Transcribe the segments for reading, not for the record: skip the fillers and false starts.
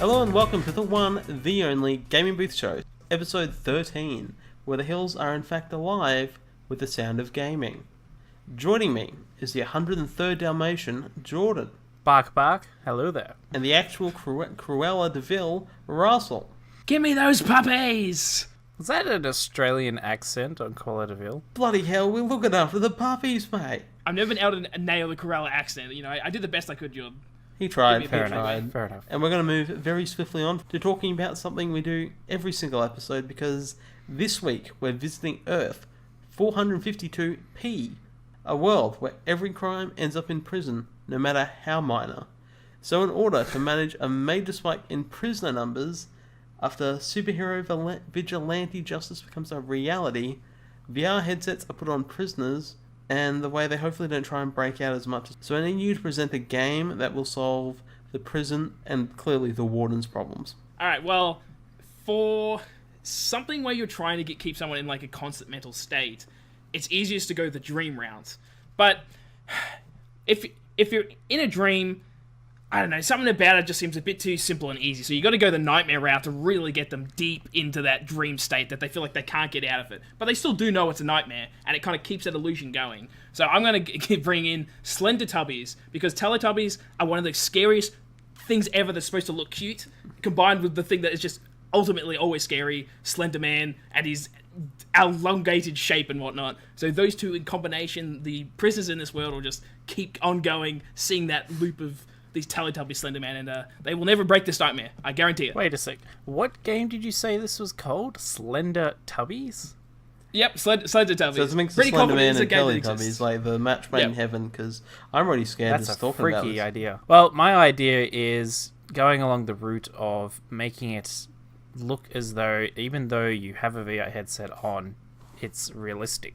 Hello and welcome to the one, the only Gaming Booth Show, episode 13, where the hills are in fact alive with the sound of gaming. Joining me is the 103rd Dalmatian, Jordan. Bark, bark. Hello there. And the actual Cruella de Vil, Russell. Give me those puppies! Was that an Australian accent on Cruella de Vil? Bloody hell, we're looking after the puppies, mate. I've never been able to nail the Cruella accent. You know, I did the best I could, Jordan. He tried, Fair enough. And we're going to move very swiftly on to talking about something we do every single episode, because this week we're visiting Earth 452P, a world where every crime ends up in prison, no matter how minor. So in order to manage a major spike in prisoner numbers, after superhero vigilante justice becomes a reality, VR headsets are put on prisoners, and the way they hopefully don't try and break out as much. So I need you to present a game that will solve the prison and clearly the warden's problems. Alright, well, for something where you're trying to keep someone in like a constant mental state, it's easiest to go the dream route. But if you're in a dream, I don't know, something about it just seems a bit too simple and easy. So you got to go the nightmare route to really get them deep into that dream state that they feel like they can't get out of it. But they still do know it's a nightmare, and it kind of keeps that illusion going. So I'm going to bring in Slender Tubbies, because Teletubbies are one of the scariest things ever that's supposed to look cute, combined with the thing that is just ultimately always scary, Slender Man, and his elongated shape and whatnot. So those two in combination, the prisoners in this world will just keep on going, seeing that loop of these Teletubby Slender Man, and they will never break this nightmare. I guarantee it. Wait a sec. What game did you say this was called? Slender Tubbies? Yep, Slender Tubbies. So it's a mix of Slender Man and Teletubbies, like the match made in heaven, because I'm already scared just talking about this. That's a freaky idea. Well, my idea is going along the route of making it look as though, even though you have a VR headset on, it's realistic.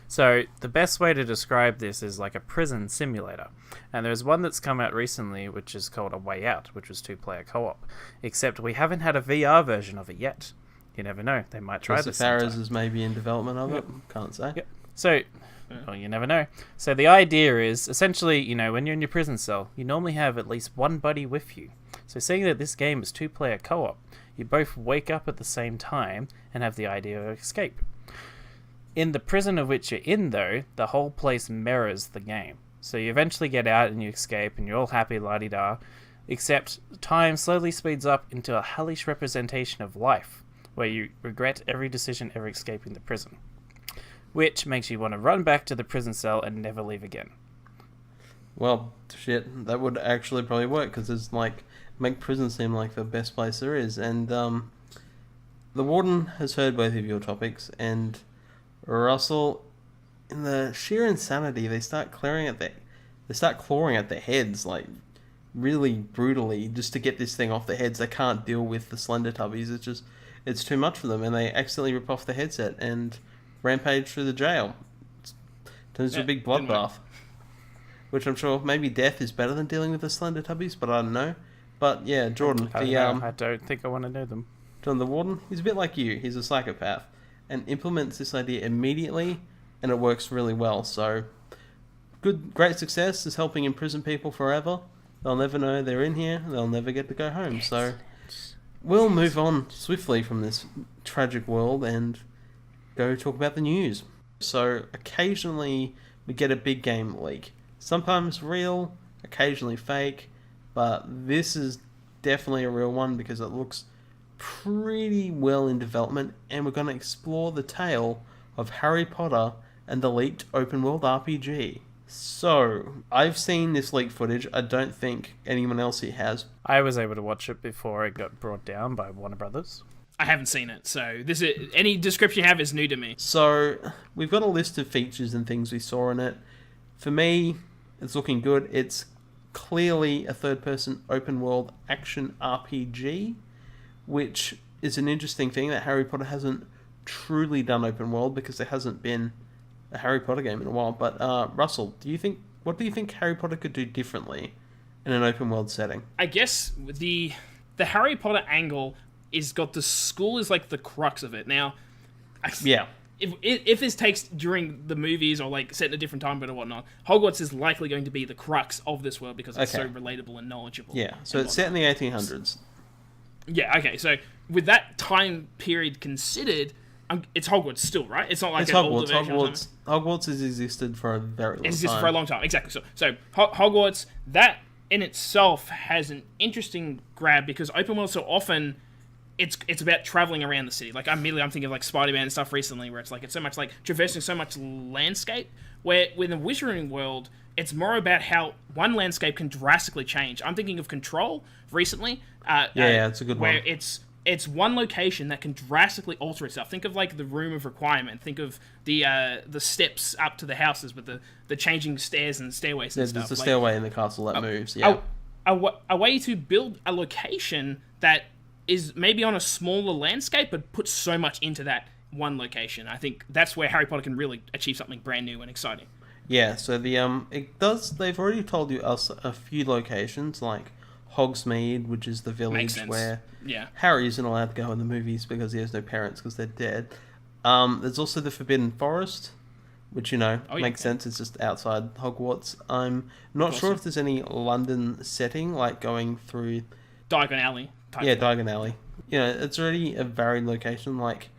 So the best way to describe this is like a prison simulator. And there's one that's come out recently, which is called A Way Out, which was 2-player co-op. Except we haven't had a VR version of it yet. You never know. They might try this sometime. Farrah's is maybe in development of it. Can't say. Yep. So, well, you never know. So the idea is, essentially, you know, when you're in your prison cell, you normally have at least one buddy with you. So seeing that this game is 2-player co-op, you both wake up at the same time and have the idea of escape. In the prison of which you're in, though, the whole place mirrors the game. So you eventually get out and you escape and you're all happy la-di-da, except time slowly speeds up into a hellish representation of life, where you regret every decision ever escaping the prison, which makes you want to run back to the prison cell and never leave again. Well, shit, that would actually probably work, because it's like, make prison seem like the best place there is. And the warden has heard both of your topics, and Russell, in the sheer insanity, they start clawing at their heads, like really brutally, just to get this thing off their heads. They can't deal with the Slender Tubbies. It's too much for them, and they accidentally rip off the headset and rampage through the jail. It turns into a big bloodbath, which I'm sure maybe death is better than dealing with the Slender Tubbies, but I don't know. But yeah, Jordan, I don't think I want to know them. John, the warden, he's a bit like you. He's a psychopath, and implements this idea immediately, and it works really well. So, great success is helping imprison people forever. They'll never know they're in here. They'll never get to go home. So, we'll move on swiftly from this tragic world and go talk about the news. So, occasionally we get a big game leak. Sometimes real, occasionally fake, but this is definitely a real one because it looks pretty well in development, and we're going to explore the tale of Harry Potter and the leaked open world RPG. So, I've seen this leaked footage. I don't think anyone else here has. I was able to watch it before it got brought down by Warner Brothers. I haven't seen it, so any description you have is new to me. So, we've got a list of features and things we saw in it. For me, it's looking good. It's clearly a third-person open-world action RPG, which is an interesting thing that Harry Potter hasn't truly done open world, because there hasn't been a Harry Potter game in a while. But Russell, what do you think Harry Potter could do differently in an open world setting? I guess the Harry Potter angle is got the school is like the crux of it. Now, yeah. If this takes during the movies or like set in a different time or whatnot, Hogwarts is likely going to be the crux of this world because it's so relatable and knowledgeable. Yeah, so it's set in the 1800s. Yeah, okay, so with that time period considered, it's Hogwarts still, right? It's not like It's an older Hogwarts. version or something. Hogwarts has existed for a very long time. It's existed for a long time, exactly. So Hogwarts, that in itself has an interesting grab because open world so often it's about traveling around the city. Like I'm thinking of like Spider-Man and stuff recently, where it's so much like traversing so much landscape. Where in the Wizarding world, it's more about how one landscape can drastically change. I'm thinking of Control recently. It's a good one. Where it's one location that can drastically alter itself. Think of like the Room of Requirement. Think of the steps up to the houses with the changing stairs and stairways and stuff. There's a stairway in the castle that moves. Yeah. A way to build a location that is maybe on a smaller landscape, but puts so much into that one location. I think that's where Harry Potter can really achieve something brand new and exciting. Yeah, so they've already told us a few locations, like Hogsmeade, which is the village where Harry isn't allowed to go in the movies because he has no parents because they're dead. There's also the Forbidden Forest, which, makes sense. It's just outside Hogwarts. I'm not sure if there's any London setting, like going through Diagon Alley. Diagon Alley. It's already a varied location. Like,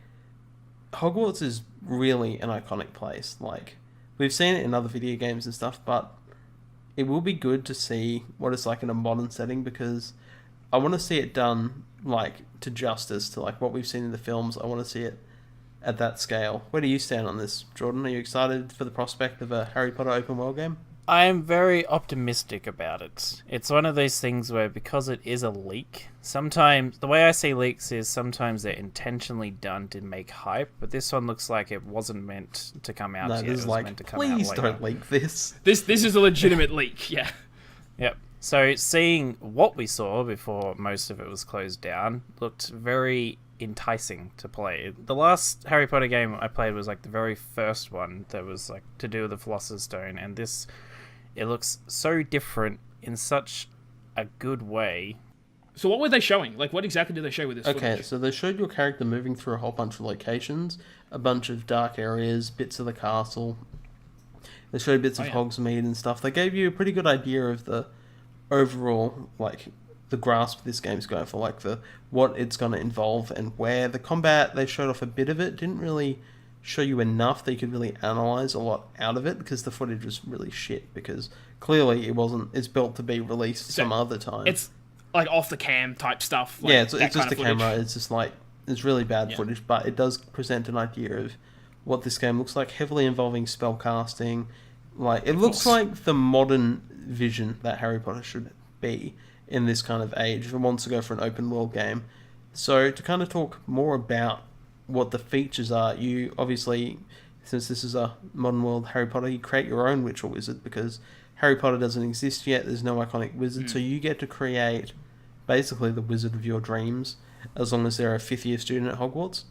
Hogwarts is really an iconic place. Like, we've seen it in other video games and stuff, but it will be good to see what it's like in a modern setting because I want to see it done, like, to justice to, like, what we've seen in the films. I want to see it at that scale. Where do you stand on this, Jordan? Are you excited for the prospect of a Harry Potter open world game? I am very optimistic about it. It's one of those things where, because it is a leak, sometimes the way I see leaks is sometimes they're intentionally done to make hype, but this one looks like it wasn't meant to come out yet. This is like, please don't leak this. This is a legitimate leak, yeah. Yep. So seeing what we saw before most of it was closed down looked very enticing to play. The last Harry Potter game I played was like the very first one that was like to do with the Philosopher's Stone, and it looks so different in such a good way. So what were they showing? Like, what exactly did they show with this footage? So they showed your character moving through a whole bunch of locations, a bunch of dark areas, bits of the castle. They showed bits of Hogsmeade and stuff. They gave you a pretty good idea of the overall, like, the grasp this game's going for, like, what it's going to involve and where. The combat, they showed off a bit of it, didn't really show you enough that you could really analyze a lot out of it because the footage was really shit because clearly it's built to be released some other time. It's like off the cam type stuff. Like it's just the camera. It's just like, it's really bad footage, but it does present an idea of what this game looks like, heavily involving spellcasting. Like, it looks like the modern vision that Harry Potter should be in this kind of age if it wants to go for an open world game. So to kind of talk more about what the features are, you obviously, since this is a modern world Harry Potter, you create your own witch or wizard because Harry Potter doesn't exist yet. There's no iconic wizard, so you get to create basically the wizard of your dreams as long as they're a fifth year student at Hogwarts.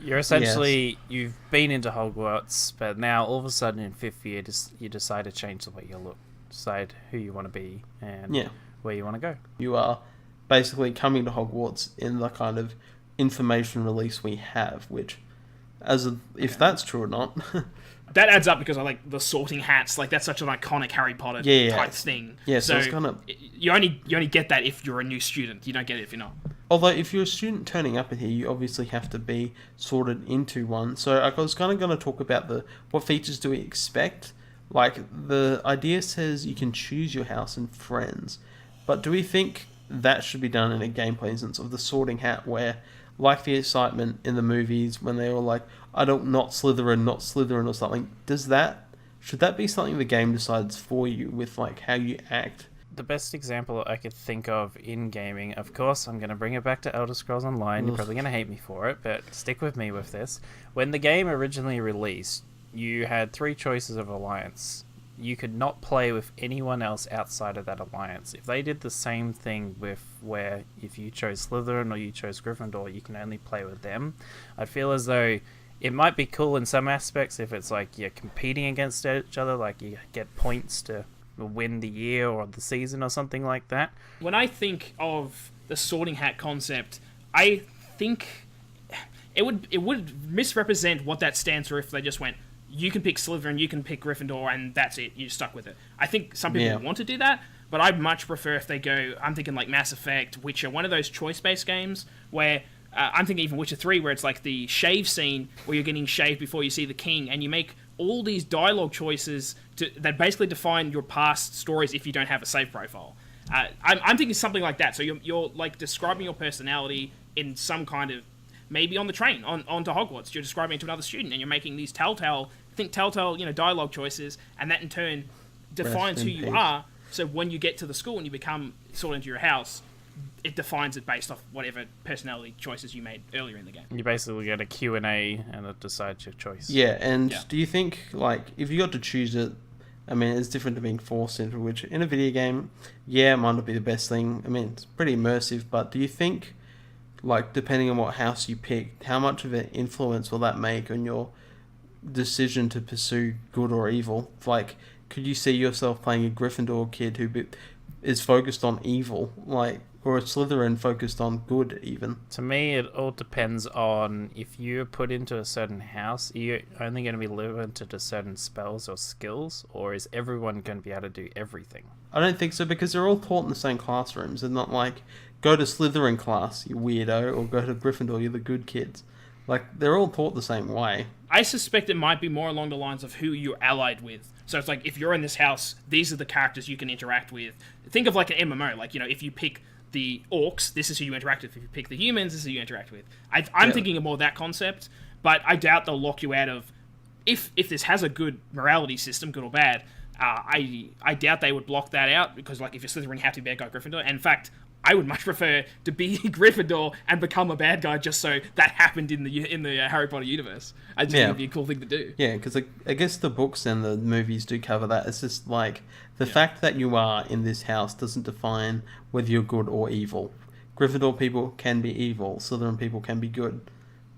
You're essentially, you've been into Hogwarts, but now all of a sudden in fifth year you decide to change the way you look, decide who you want to be and where you want to go. You are basically coming to Hogwarts in the kind of information release we have, which, if that's true or not, that adds up because I like the sorting hats. Like, that's such an iconic Harry Potter type thing. Yeah, so it's kind of, you only get that if you're a new student. You don't get it if you're not. Although if you're a student turning up in here, you obviously have to be sorted into one. So I was kind of going to talk about what features do we expect. Like, the idea says you can choose your house and friends, but do we think that should be done in a gameplay instance of the sorting hat where, like the excitement in the movies when they were like, I don't not Slytherin or something, should that be something the game decides for you with like how you act? The best example I could think of in gaming, of course, I'm going to bring it back to Elder Scrolls Online. You're probably going to hate me for it, but stick with me with this. When the game originally released, you had 3 choices of alliance. You could not play with anyone else outside of that alliance. If they did the same thing with where if you chose Slytherin or you chose Gryffindor, you can only play with them. I feel as though it might be cool in some aspects if it's like you're competing against each other, like you get points to win the year or the season or something like that. When I think of the sorting hat concept, I think it would misrepresent what that stands for if they just went, you can pick Slytherin, you can pick Gryffindor, and that's it. You're stuck with it. I think some people want to do that, but I'd much prefer if they go, I'm thinking like Mass Effect, Witcher, one of those choice-based games where, I'm thinking even Witcher 3, where it's like the shave scene where you're getting shaved before you see the king, and you make all these dialogue choices that basically define your past stories if you don't have a save profile. I'm thinking something like that. So you're like describing your personality in some kind of, maybe on the train onto Hogwarts, you're describing it to another student, and you're making these telltale dialogue choices, and that in turn defines who you are. So when you get to the school and you become sorted into your house, it defines it based off whatever personality choices you made earlier in the game. You basically get a Q&A and it decides your choice. Yeah, and do you think, like, if you got to choose it, I mean, it's different to being forced into, which in a video game, it might not be the best thing. I mean, it's pretty immersive, but do you think, like, depending on what house you pick, how much of an influence will that make on your decision to pursue good or evil? Like, could you see yourself playing a Gryffindor kid who is focused on evil, like, or a Slytherin focused on good, even? To me, it all depends on if you're put into a certain house, are you only going to be limited to certain spells or skills, or is everyone going to be able to do everything? I don't think so, because they're all taught in the same classrooms. They're not like, go to Slytherin class, you weirdo, or go to Gryffindor, you're the good kids. Like, they're all taught the same way. I suspect it might be more along the lines of who you're allied with. So it's like, if you're in this house, these are the characters you can interact with. Think of like an MMO, like, if you pick the orcs, this is who you interact with. If you pick the humans, this is who you interact with. I'm thinking of more that concept, but I doubt they'll lock you out of... If this has a good morality system, good or bad, I doubt they would block that out, because like if you're Slytherin, you have to be a bad guy Gryffindor. And in fact, I would much prefer to be Gryffindor and become a bad guy just so that happened in the Harry Potter universe. I just think it'd be a cool thing to do. Yeah, because I guess the books and the movies do cover that. It's just like the fact that you are in this house doesn't define whether you're good or evil. Gryffindor people can be evil. Slytherin people can be good,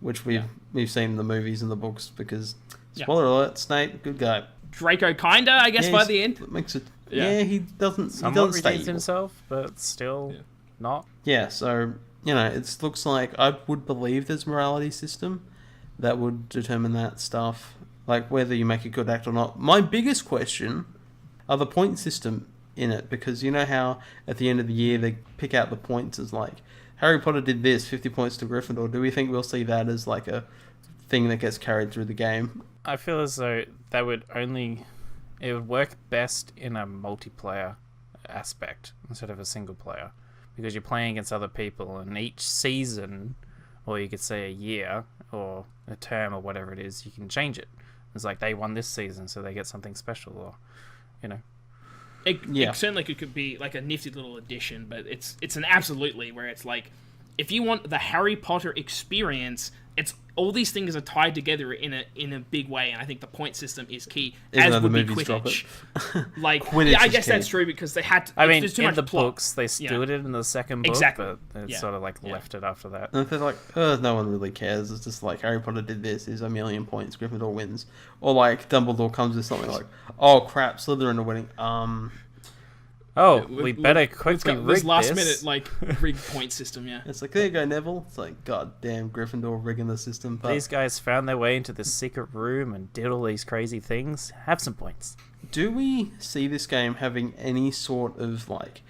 which we've seen in the movies and the books. Because spoiler alert, Snape, good guy. Draco kinda, I guess, by the end. Makes it. Yeah, he doesn't. Somewhat he doesn't stay redeems evil. himself, but still not. Yeah, so it looks like I would believe there's a morality system that would determine that stuff, like whether you make a good act or not. My biggest question are the point system in it, because you know how at the end of the year they pick out the points as like Harry Potter did this, 50 points to Gryffindor. Do we think we'll see that as like a thing that gets carried through the game? I feel as though it would work best in a multiplayer aspect instead of a single player, because you're playing against other people, and each season, or you could say a year or a term or whatever it is, you can change it. It's like they won this season, so they get something special, or It certainly could be like a nifty little addition, but it's an absolutely where it's like, if you want the Harry Potter experience, it's all these things are tied together in a big way, and I think the point system is key. Even as would be movies drop Quidditch. it. Like, Quidditch I is guess key. that's true, because they had to. I mean, there's too in much the plot. books, they still did it in the second book, Exactly. but it's sort of like left it after that. And they're like, no one really cares. It's just like Harry Potter did this. There's a million points. Gryffindor wins. Or like Dumbledore comes with something like, oh crap, Slytherin are winning. We better quickly rig this last this. minute like rig point system. Yeah, It's like, there you go, Neville. It's like, god damn, Gryffindor rigging the system. But These guys found their way into this secret room and did all these crazy things. Have some points. do we see this game having any sort of like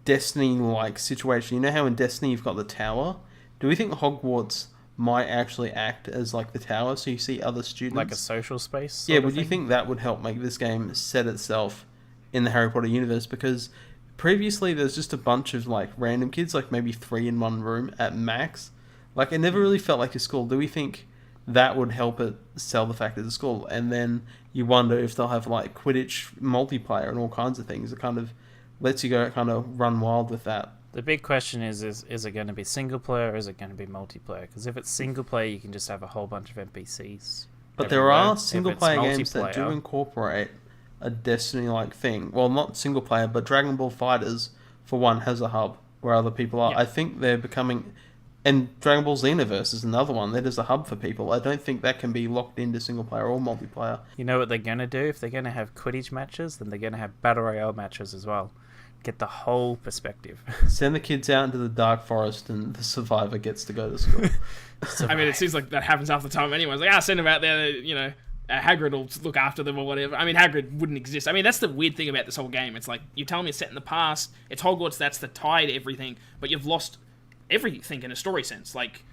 Destiny-like situation? You know how in Destiny you've got the tower? Do we think Hogwarts might actually act as like the tower, so you see other students? Like a social space? Yeah, would you think that would help make this game set itself in the Harry Potter universe? Because previously there's just a bunch of like random kids, like maybe 3 in one room at max. Like, it never really felt like a school. Do we think that would help it sell the fact it's a school? And then you wonder if they'll have like Quidditch multiplayer and all kinds of things. It kind of lets you go kind of run wild with that. The big question is it going to be single player or is it going to be multiplayer? Because if it's single player, you can just have a whole bunch of NPCs. But there are If it's single player games that do multiplayer- incorporate a Destiny-like thing. Well, not single player, but Dragon Ball Fighters, for one, has a hub where other people are. Yeah. I think they're becoming... And Dragon Ball Xenoverse is another one. That is a hub for people. I don't think that can be locked into single player or multiplayer. You know what they're going to do? If they're going to have Quidditch matches, then they're going to have Battle Royale matches as well. Get the whole perspective. Send the kids out into the dark forest and the survivor gets to go to school. I mean, it seems like that happens half the time anyway. It's like, send them out there, Hagrid will look after them or whatever. I mean, Hagrid wouldn't exist. I mean, that's the weird thing about this whole game. It's like, you tell me it's set in the past, it's Hogwarts, that's the tie to everything, but you've lost everything in a story sense. Like,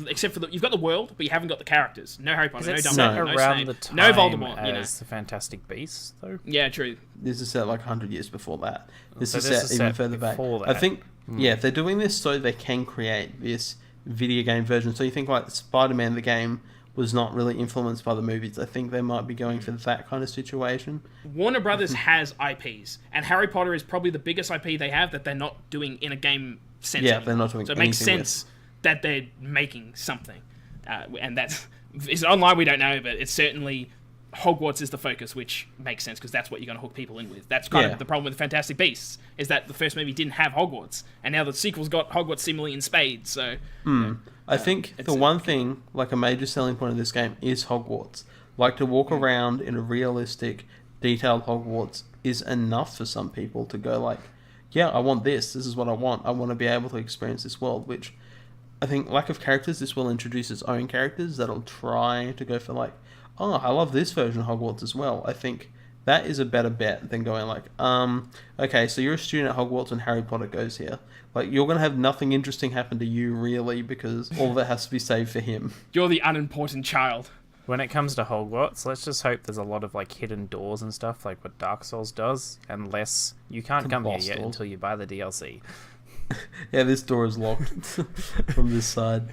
except for you've got the world, but you haven't got the characters. No Harry Potter, no Dumbledore, no around Snape, the time no Voldemort. As the Fantastic Beasts, though. Yeah, true. This is set like 100 years before that. This So is this set is even set further back. before I that. think, yeah, they're doing this so they can create this video game version. So you think like Spider-Man, the game, was not really influenced by the movies. I think they might be going for that kind of situation. Warner Brothers has IPs, and Harry Potter is probably the biggest IP they have that they're not doing in a game sense. Yeah, anymore. they're not doing So it makes anything sense that they're making something. And that's... Is it online? We don't know, but it's certainly... Hogwarts is the focus, which makes sense, because that's what you're going to hook people in with. That's kind of the problem with the Fantastic Beasts, is that the first movie didn't have Hogwarts, and now the sequel's got Hogwarts seemingly in spades, so... I think the one thing, like a major selling point of this game, is Hogwarts. Like, to walk around in a realistic, detailed Hogwarts is enough for some people to go like, yeah, I want this. This is what I want. I want to be able to experience this world, which I think lack of characters, this will introduce its own characters that'll try to go for like, oh, I love this version of Hogwarts as well. I think that is a better bet than going like, okay, so you're a student at Hogwarts and Harry Potter goes here. Like, you're going to have nothing interesting happen to you, really, because all of it has to be saved for him. You're the unimportant child. When it comes to Hogwarts, let's just hope there's a lot of like hidden doors and stuff, like what Dark Souls does, unless you can't come here yet until you buy the DLC. Yeah, this door is locked from this side.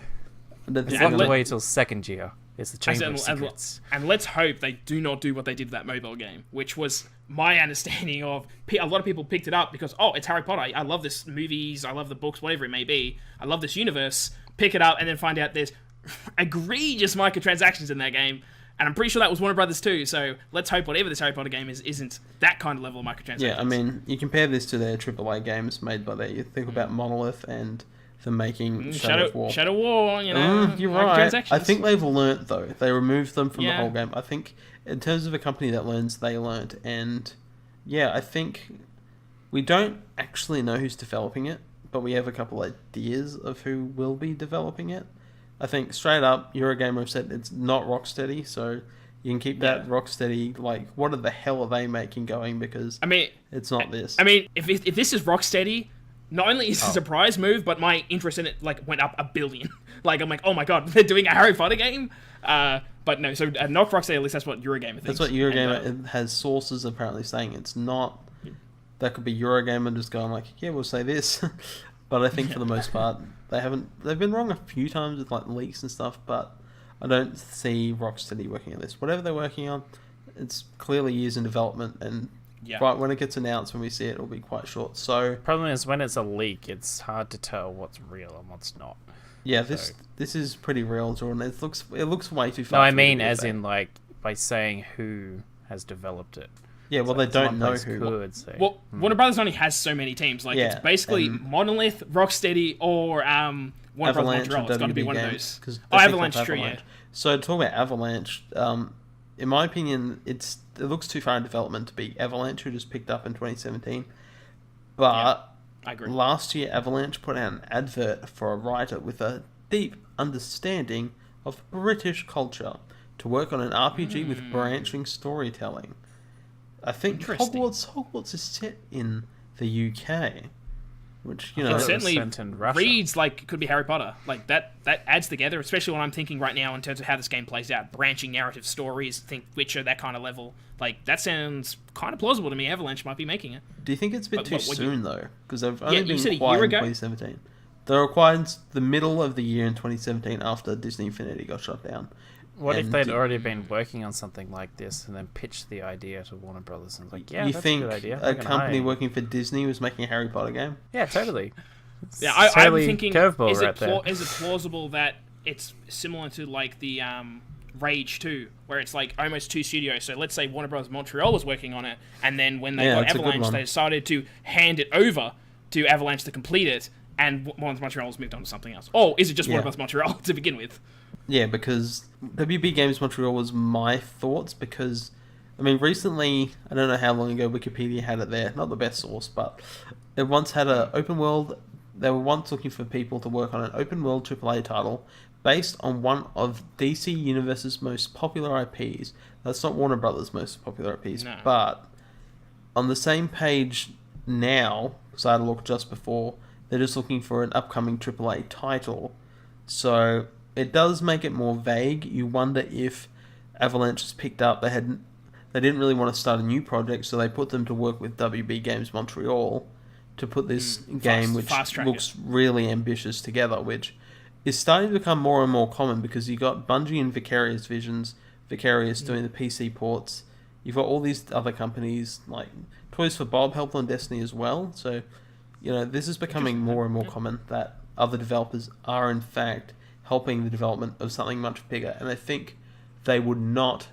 It's locked away till second year. It's the Chamber of Secrets. And let's hope they do not do what they did to that mobile game, which was my understanding of... A lot of people picked it up because, oh, it's Harry Potter. I love this movies, I love the books, whatever it may be. I love this universe. Pick it up and then find out there's egregious microtransactions in that game. And I'm pretty sure that was Warner Brothers too, so let's hope whatever this Harry Potter game is isn't that kind of level of microtransactions. Yeah, I mean, you compare this to their AAA games made by you think about Monolith and them making Shadow of War. Shadow War, you know. You're right. I think they've learnt, though. They removed them from the whole game. I think, in terms of a company that learns, they learnt. And, yeah, I think we don't actually know who's developing it, but we have a couple ideas of who will be developing it. I think, straight up, Eurogamer have said it's not Rocksteady, so you can keep that Rocksteady, like, what the hell are they making going? Because, it's not this. I mean, if this is Rocksteady... Not only is it a surprise move, but my interest in it like went up 1 billion. Like, I'm like, oh my god, they're doing a Harry Potter game? But no, so not Rocksteady, at least that's what Eurogamer thinks. That's what Eurogamer has sources apparently saying. It's not... That could be Eurogamer just going like, yeah, we'll say this. But I think for the most part, they've been wrong a few times with like leaks and stuff, but I don't see Rocksteady working on this. Whatever they're working on, it's clearly years in development, and right when it gets announced, when we see it, it'll be quite short. So problem is when it's a leak, it's hard to tell what's real and what's not. Yeah, this is pretty real, Jordan. It looks way too fast. No, I mean as in like by saying who has developed it. Yeah, well, they don't know who. Well, Warner Brothers only has so many teams. Like, it's basically Monolith, Rocksteady, or Warner Brothers Montreal. It's got to be one of those. Avalanche, true, yeah. So, talking about Avalanche, in my opinion, it looks too far in development to be Avalanche, who just picked up in 2017. But I agree. Last year, Avalanche put out an advert for a writer with a deep understanding of British culture to work on an RPG with branching storytelling. I think Hogwarts is set in the UK, which it certainly reads like it could be Harry Potter. Like that adds together, especially what I'm thinking right now in terms of how this game plays out. Branching narrative stories, think Witcher, that kind of level. Like that sounds kind of plausible to me. Avalanche might be making it. Do you think it's a bit too soon though? Because they've only been acquired in 2017. They were acquired the middle of the year in 2017 after Disney Infinity got shut down. What if they'd already been working on something like this and then pitched the idea to Warner Brothers and like, you that's think a good idea. A company working for Disney was making a Harry Potter game? Yeah, totally. I'm thinking, is it plausible that it's similar to like the Rage 2, where it's like almost two studios? So let's say Warner Brothers Montreal was working on it, and then when they got Avalanche, they decided to hand it over to Avalanche to complete it, and Warner Brothers Montreal has moved on to something else. Or is it just Warner Brothers Montreal to begin with? Yeah, because WB Games Montreal was my thoughts, because, I mean, recently, I don't know how long ago Wikipedia had it there, not the best source, but it once had an open world, they were once looking for people to work on an open world AAA title based on one of DC Universe's most popular IPs. That's not Warner Brothers' most popular IPs, No. but on the same page now, because I had a look just before, they're just looking for an upcoming AAA title. So it does make it more vague. You wonder if Avalanche has picked up. They didn't really want to start a new project, so they put them to work with WB Games Montreal to put this game, which looks really ambitious, together, which is starting to become more and more common because you got Bungie and Vicarious doing the PC ports. You've got all these other companies like Toys for Bob helped on Destiny as well. So, this is becoming more and more common that other developers are in fact helping the development of something much bigger. And I think they would not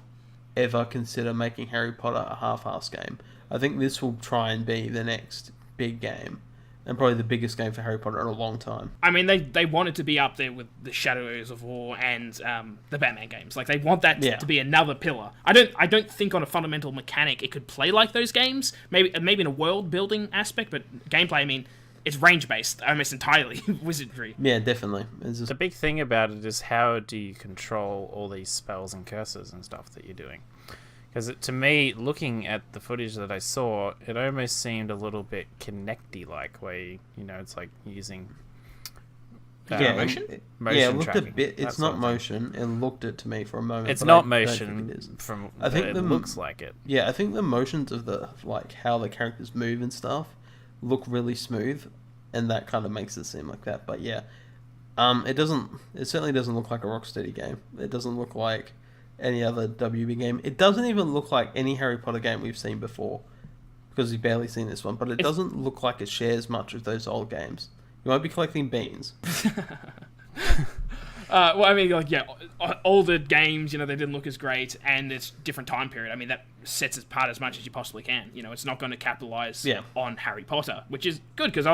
ever consider making Harry Potter a half-ass game. I think this will try and be the next big game, and probably the biggest game for Harry Potter in a long time. I mean, they want it to be up there with the Shadows of War and the Batman games. Like, they want that to be another pillar. I don't think on a fundamental mechanic it could play like those games. Maybe in a world building aspect, but gameplay, I mean, it's range based almost entirely. Wizardry. Yeah, definitely. The big thing about it is how do you control all these spells and curses and stuff that you're doing? Because to me, looking at the footage that I saw, it almost seemed a little bit Kinect-y-like, where it's like using motion. Yeah, it looked tracking, a bit. It's not motion. It looked it to me for a moment. It's but not I motion. don't think it is. I think it looks like it. Yeah, I think the motions of how the characters move and stuff look really smooth, and that kind of makes it seem like that. But yeah, it certainly doesn't look like a Rocksteady game. It doesn't look like any other WB game. It doesn't even look like any Harry Potter game we've seen before, because we've barely seen this one. But it doesn't look like it shares much of those old games. You might be collecting beans. Well, I mean, older games, they didn't look as great, and it's different time period. I mean, that sets it apart as much as you possibly can. It's not going to capitalize on Harry Potter, which is good, because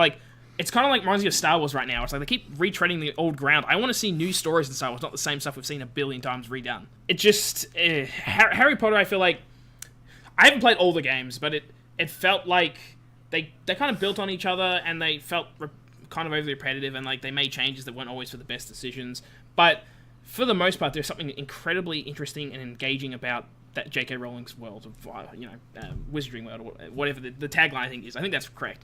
it's kind of like reminds me of Star Wars right now. It's like they keep retreading the old ground. I want to see new stories in Star Wars, not the same stuff we've seen a billion times redone. It just... Harry Potter, I feel like... I haven't played all the games, but it felt like they kind of built on each other, and they felt kind of overly repetitive, and they made changes that weren't always for the best decisions. But for the most part, there's something incredibly interesting and engaging about that J.K. Rowling's world of, Wizarding World, or whatever the tagline I think is. I think that's correct.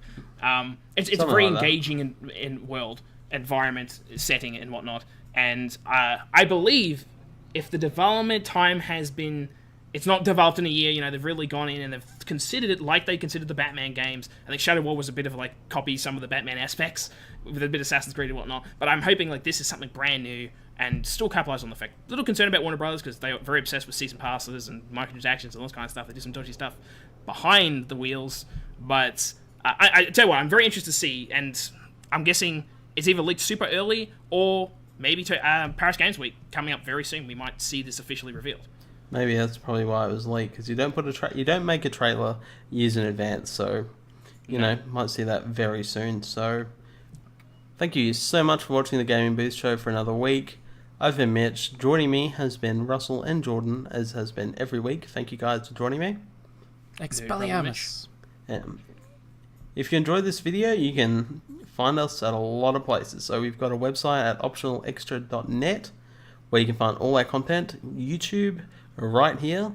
It's a very engaging in world, environment, setting, and whatnot. And I believe if the development time has been... It's not developed in a year, they've really gone in and they've considered it like they considered the Batman games. I think Shadow War was a bit of copy some of the Batman aspects, with a bit of Assassin's Creed and whatnot. But I'm hoping this is something brand new and still capitalize on the fact. A little concerned about Warner Brothers because they are very obsessed with season passes and microtransactions and all this kind of stuff. They do some dodgy stuff behind the wheels. But I tell you what, I'm very interested to see, and I'm guessing it's either leaked super early or maybe to Paris Games Week coming up very soon. We might see this officially revealed. Maybe that's probably why it was leaked, because you don't make a trailer years in advance, so might see that very soon. So thank you so much for watching the Gaming Booth Show for another week. I've been Mitch. Joining me has been Russell and Jordan, as has been every week. Thank you guys for joining me. Expelliarmus. If you enjoyed this video, you can find us at a lot of places. So we've got a website at optionalextra.net where you can find all our content. YouTube right here,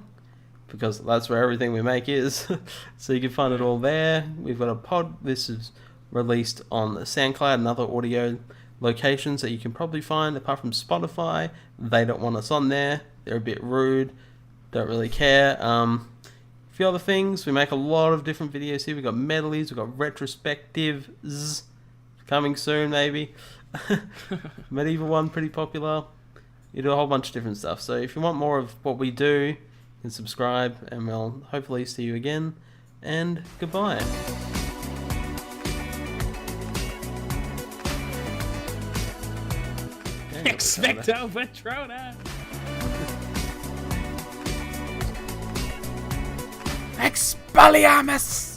because that's where everything we make is. So you can find it all there. We've got a pod. This is released on SoundCloud and other audio locations that you can probably find, apart from Spotify. They don't want us on there. They're a bit rude. Don't really care. A few other things. We make a lot of different videos here. We've got medleys. We've got retrospectives coming soon, maybe. Medieval one, pretty popular. You do a whole bunch of different stuff. So if you want more of what we do, you can subscribe, and we'll hopefully see you again. And goodbye. Expecto Patronum! Expelliarmus!